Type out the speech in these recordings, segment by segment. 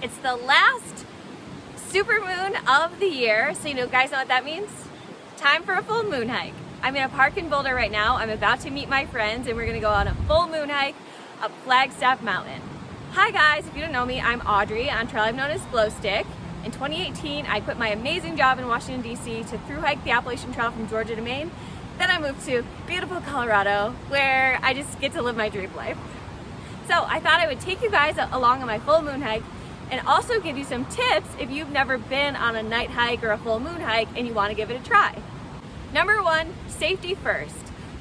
It's the last supermoon of the year, so you guys know what that means? Time for a full moon hike. I'm in a park in Boulder right now. I'm about to meet my friends and we're gonna go on a full moon hike up Flagstaff Mountain. Hi guys, if you don't know me, I'm Audrey. On trail I'm known as Glow Stick. In 2018, I quit my amazing job in Washington, D.C. to thru hike the Appalachian Trail from Georgia to Maine. Then I moved to beautiful Colorado, where I just get to live my dream life. So I thought I would take you guys along on my full moon hike and also give you some tips if you've never been on a night hike or a full moon hike and you want to give it a try. Number one, safety first.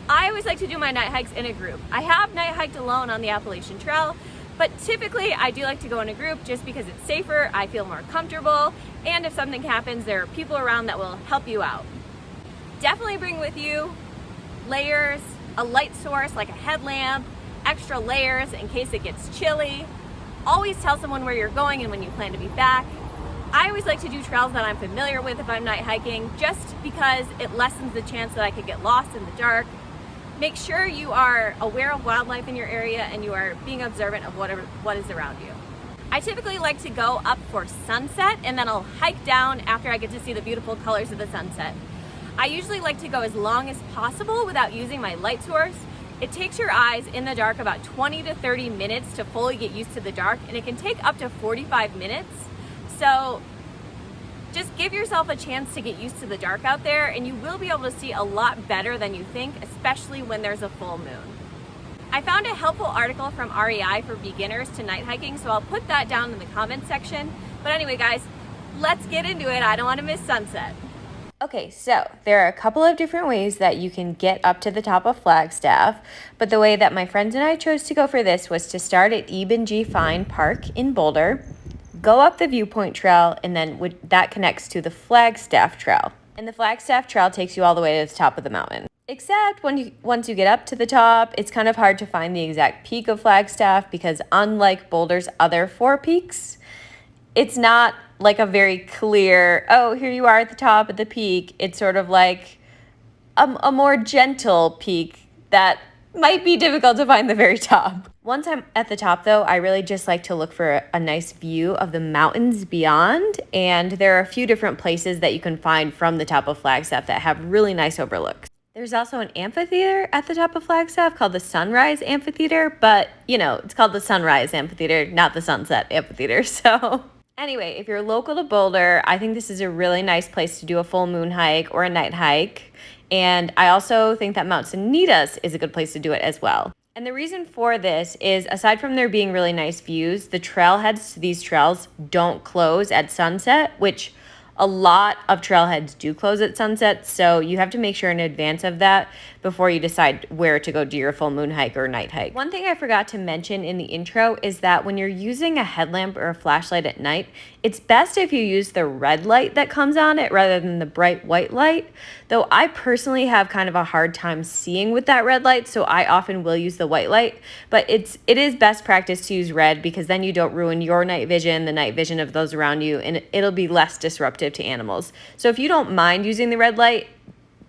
I always like to do my night hikes in a group. I have night hiked alone on the Appalachian Trail, but typically I do like to go in a group just because it's safer, I feel more comfortable, and if something happens, there are people around that will help you out. Definitely bring with you layers, a light source like a headlamp, extra layers in case it gets chilly. Always tell someone where you're going and when you plan to be back. I always like to do trails that I'm familiar with if I'm night hiking, just because it lessens the chance that I could get lost in the dark. Make sure you are aware of wildlife in your area and you are being observant of what is around you. I typically like to go up for sunset and then I'll hike down after I get to see the beautiful colors of the sunset. I usually like to go as long as possible without using my light source. It takes your eyes in the dark about 20 to 30 minutes to fully get used to the dark, and it can take up to 45 minutes. So just give yourself a chance to get used to the dark out there, and you will be able to see a lot better than you think, especially when there's a full moon. I found a helpful article from REI for beginners to night hiking, so I'll put that down in the comments section. But anyway, guys, let's get into it. I don't want to miss sunset. Okay, so there are a couple of different ways that you can get up to the top of Flagstaff, but the way that my friends and I chose to go for this was to start at Eben G. Fine Park in Boulder, go up the Viewpoint Trail, and then that connects to the Flagstaff Trail. And the Flagstaff Trail takes you all the way to the top of the mountain. Except once you get up to the top, it's kind of hard to find the exact peak of Flagstaff because unlike Boulder's other 4 peaks, it's not like a very clear, oh, here you are at the top of the peak. It's sort of like a more gentle peak that might be difficult to find the very top. Once I'm at the top, though, I really just like to look for a nice view of the mountains beyond. And there are a few different places that you can find from the top of Flagstaff that have really nice overlooks. There's also an amphitheater at the top of Flagstaff called the Sunrise Amphitheater, but, it's called the Sunrise Amphitheater, not the Sunset Amphitheater, so... Anyway, if you're local to Boulder, I think this is a really nice place to do a full moon hike or a night hike. And I also think that Mount Sanitas is a good place to do it as well. And the reason for this is, aside from there being really nice views, the trailheads to these trails don't close at sunset, which a lot of trailheads do close at sunset. So you have to make sure in advance of that before you decide where to go do your full moon hike or night hike. One thing I forgot to mention in the intro is that when you're using a headlamp or a flashlight at night, it's best if you use the red light that comes on it rather than the bright white light. Though I personally have kind of a hard time seeing with that red light, so I often will use the white light. But it is best practice to use red because then you don't ruin your night vision, the night vision of those around you, and it'll be less disruptive to animals. So if you don't mind using the red light,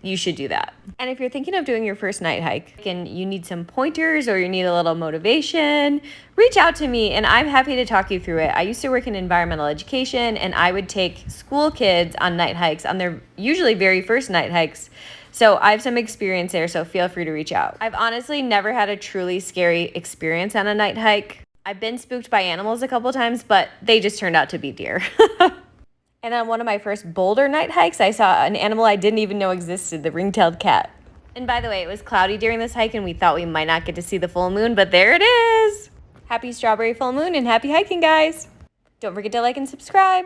you should do that. And if you're thinking of doing your first night hike and you need some pointers or you need a little motivation, reach out to me and I'm happy to talk you through it. I used to work in environmental education and I would take school kids on night hikes on their usually very first night hikes. So I have some experience there, so feel free to reach out. I've honestly never had a truly scary experience on a night hike. I've been spooked by animals a couple times, but they just turned out to be deer. And on one of my first Boulder night hikes, I saw an animal I didn't even know existed, the ring-tailed cat. And by the way, it was cloudy during this hike and we thought we might not get to see the full moon, but there it is! Happy strawberry full moon and happy hiking, guys! Don't forget to like and subscribe!